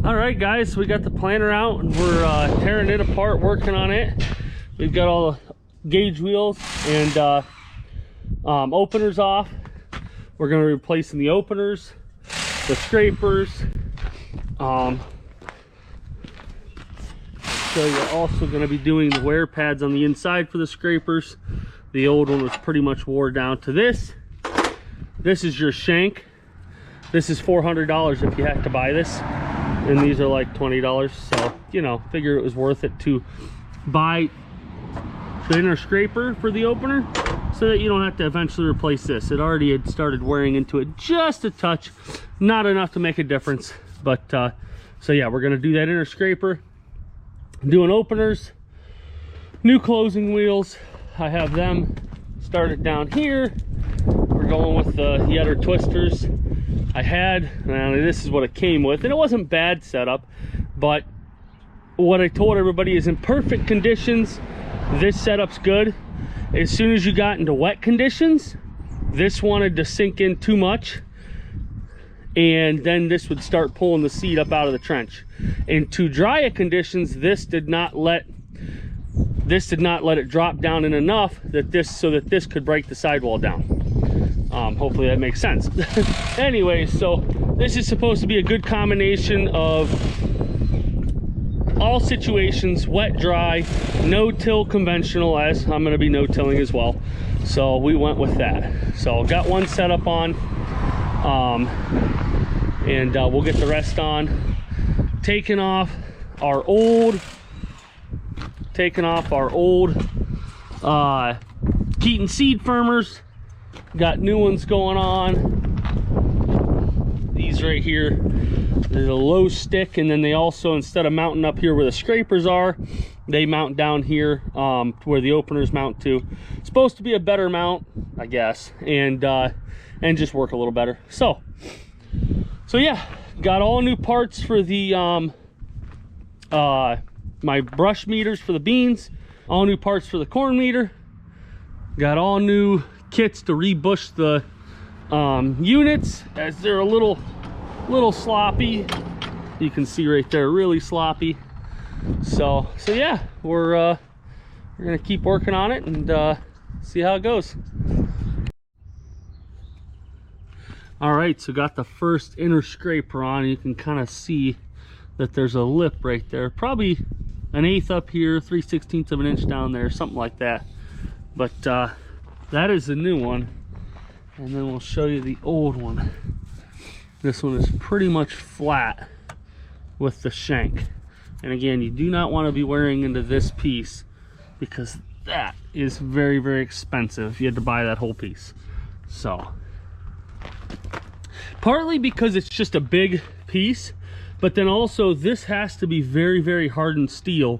All right, guys, we got the planter out and we're tearing it apart, working on it. We've got all the gauge wheels and openers off. We're going to be replacing the openers, the scrapers. So you're also going to be doing the wear pads on the inside for the scrapers. The old one was pretty much wore down to this. This is your shank. This is $400 if you have to buy this, and these are like $20. So, you know, figure it was worth it to buy the inner scraper for the opener so that you don't have to eventually replace this. It already had started wearing into it just a touch, not enough to make a difference. But so yeah, we're gonna do that inner scraper, doing openers, new closing wheels. I have them started down here. We're going with the Yetter twisters. I had, and this is what it came with, and it wasn't bad setup, but what I told everybody is in perfect conditions, this setup's good. As soon as you got into wet conditions, this wanted to sink in too much, and then this would start pulling the seed up out of the trench. Into drier conditions, this did not let it drop down in enough that this could break the sidewall down. Hopefully that makes sense. Anyway, so this is supposed to be a good combination of all situations, wet, dry, no-till conventional, as I'm going to be no-tilling as well. So we went with that. So got one setup on, and we'll get the rest on. Taking off our old Keaton seed firmers. Got new ones going on. These right here, they're a low stick, and then they also, instead of mounting up here where the scrapers are, they mount down here where the openers mount to. It's supposed to be a better mount, I guess, and just work a little better. So yeah, got all new parts for the my brush meters for the beans, all new parts for the corn meter, got all new kits to rebush the units, as they're a little sloppy. You can see right there, really sloppy. So yeah, we're gonna keep working on it and see how it goes. All right, so got the first inner scraper on. You can kind of see that there's a lip right there, probably 1/8 up here, 3/16 of an inch down there, something like that. But that is the new one, and then we'll show you the old one. This one is pretty much flat with the shank, and again, you do not want to be wearing into this piece because that is very, very expensive. You had to buy that whole piece. So partly because it's just a big piece, but then also this has to be very, very hardened steel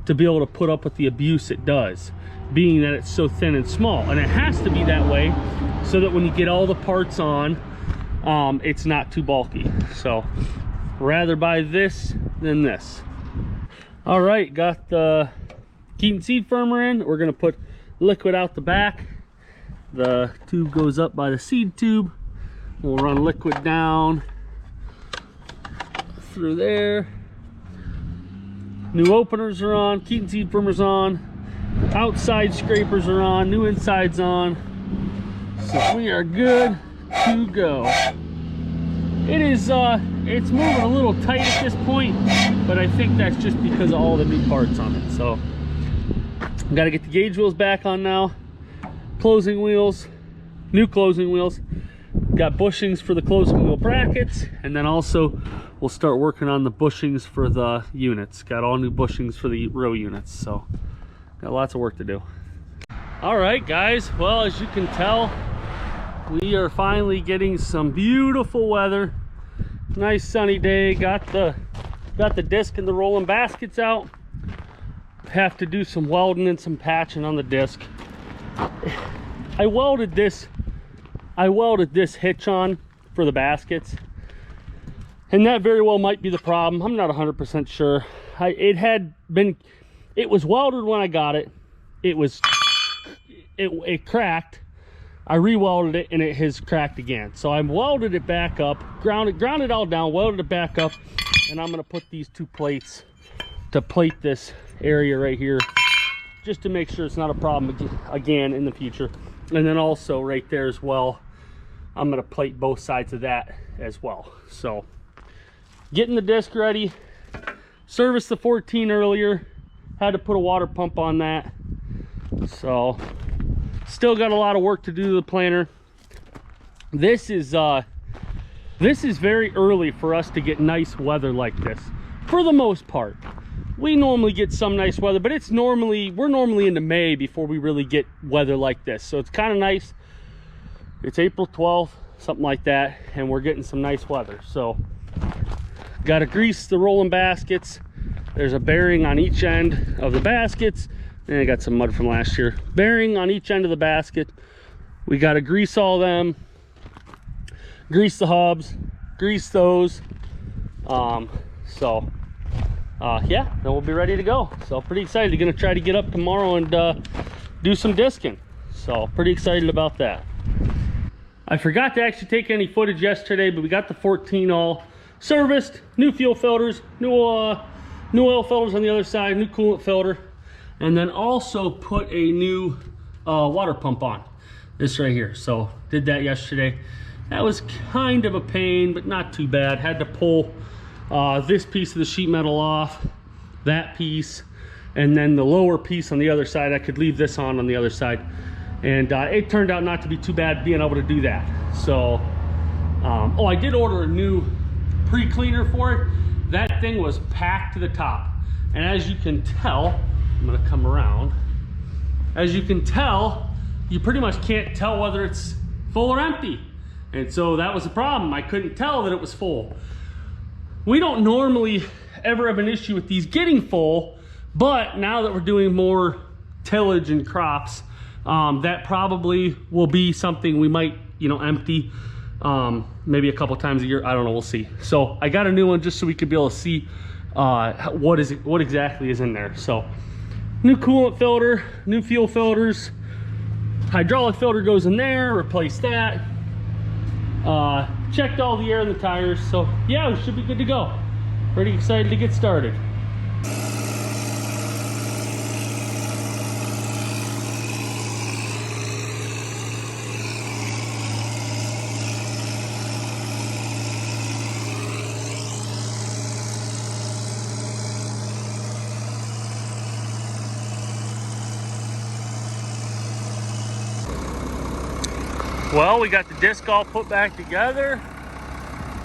to be able to put up with the abuse it does, being that it's so thin and small. And it has to be that way so that when you get all the parts on, it's not too bulky. So rather buy this than this. All right, got the Keaton seed firmer in. We're gonna put liquid out the back. The tube goes up by the seed tube. We'll run liquid down through there. New openers are on, Keaton seed firmer's on, outside scrapers are on, new insides on. So we are good to go. It is it's moving a little tight at this point, but I think that's just because of all the new parts on it. So I've got to get the gauge wheels back on now. Closing wheels, new closing wheels. Got bushings for the closing wheel brackets, and then also we'll start working on the bushings for the units. Got all new bushings for the row units, so got lots of work to do. All right, guys, well, as you can tell, we are finally getting some beautiful weather. Nice sunny day. Got the disc and the rolling baskets out. Have to do some welding and some patching on the disc. I welded this hitch on for the baskets, and that very well might be the problem. I'm not 100% sure. It was welded when I got it. It cracked. I re-welded it and it has cracked again. So I welded it back up, grounded all down, welded it back up, and I'm gonna put these 2 plates to plate this area right here, just to make sure it's not a problem again in the future. And then also right there as well, I'm gonna plate both sides of that as well. So getting the disc ready, serviced the 14 earlier, had to put a water pump on that. So still got a lot of work to do to the planter. This is very early for us to get nice weather like this. For the most part, we normally get some nice weather, but we're normally into May before we really get weather like this. So it's kind of nice. It's April 12th, something like that, and we're getting some nice weather. So got to grease the rolling baskets. There's a bearing on each end of the baskets, and I got some mud from last year. Bearing on each end of the basket. We got to grease all them, grease the hubs, grease those. Yeah, then we'll be ready to go. So pretty excited. Gonna try to get up tomorrow and do some discing. So pretty excited about that. I forgot to actually take any footage yesterday, but we got the 14 all serviced, new fuel filters, new oil filters on the other side, new coolant filter, and then also put a new water pump on this right here. So did that yesterday. That was kind of a pain, but not too bad. Had to pull this piece of the sheet metal off, that piece, and then the lower piece on the other side. I could leave this on the other side, and it turned out not to be too bad being able to do that. So oh, I did order a new pre-cleaner for it. That thing was packed to the top, and as you can tell, I'm gonna come around, as you can tell, you pretty much can't tell whether it's full or empty. And so that was a problem. I couldn't tell that it was full. We don't normally ever have an issue with these getting full, but now that we're doing more tillage and crops, that probably will be something we might, empty maybe a couple times a year. I don't know, we'll see. So I got a new one just so we could be able to see what exactly is in there. So new coolant filter, new fuel filters, hydraulic filter goes in there, replace that. Checked all the air in the tires, so yeah, we should be good to go. Pretty excited to get started. Well, we got the disc all put back together,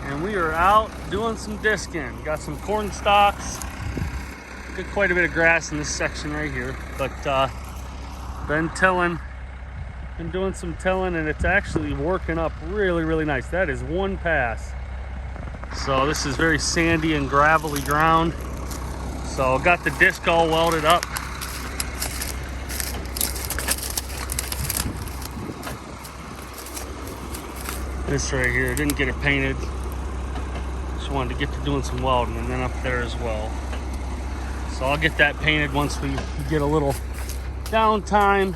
and we are out doing some disking. Got some corn stalks, got quite a bit of grass in this section right here, but been tilling, been doing some tilling, and it's actually working up really, really nice. That is one pass. So this is very sandy and gravelly ground. So got the disc all welded up. This right here, didn't get it painted. Just wanted to get to doing some welding, and then up there as well. So I'll get that painted once we get a little downtime.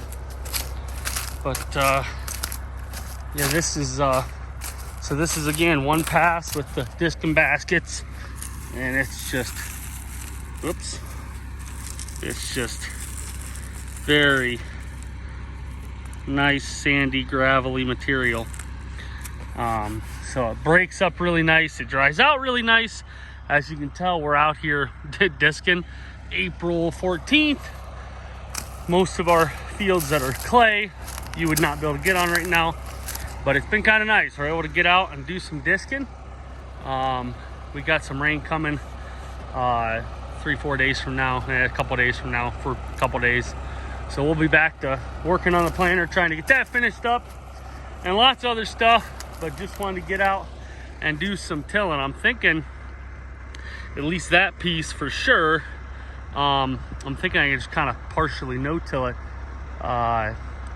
But yeah, this is so this is again one pass with the disc and baskets, and it's just, oops, it's just very nice sandy gravelly material. So it breaks up really nice, it dries out really nice. As you can tell, we're out here disking April 14th. Most of our fields that are clay, you would not be able to get on right now, but it's been kind of nice. We're able to get out and do some disking. We got some rain coming 3-4 days from now, and a couple days from now for a couple days. So we'll be back to working on the planter, trying to get that finished up, and lots of other stuff. But just wanted to get out and do some tilling. I'm thinking at least that piece for sure. I'm thinking I can just kind of partially no-till it.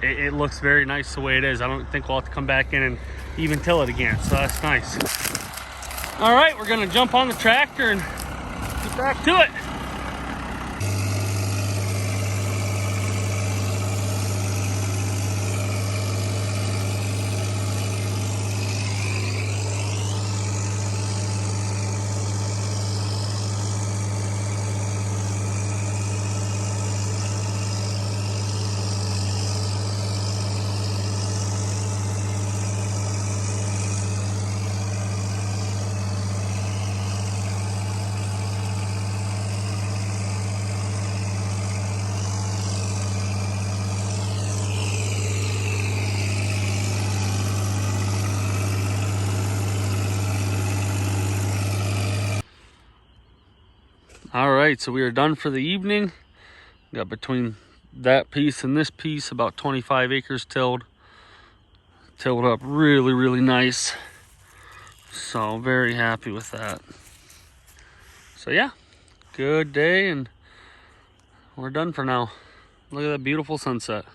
It looks very nice the way it is. I don't think we'll have to come back in and even till it again, so that's nice. All right, we're gonna jump on the tractor and get back to it. All right, so we are done for the evening. Got between that piece and this piece about 25 acres tilled up really nice. So very happy with that. So yeah, good day, and we're done for now. Look at that beautiful sunset.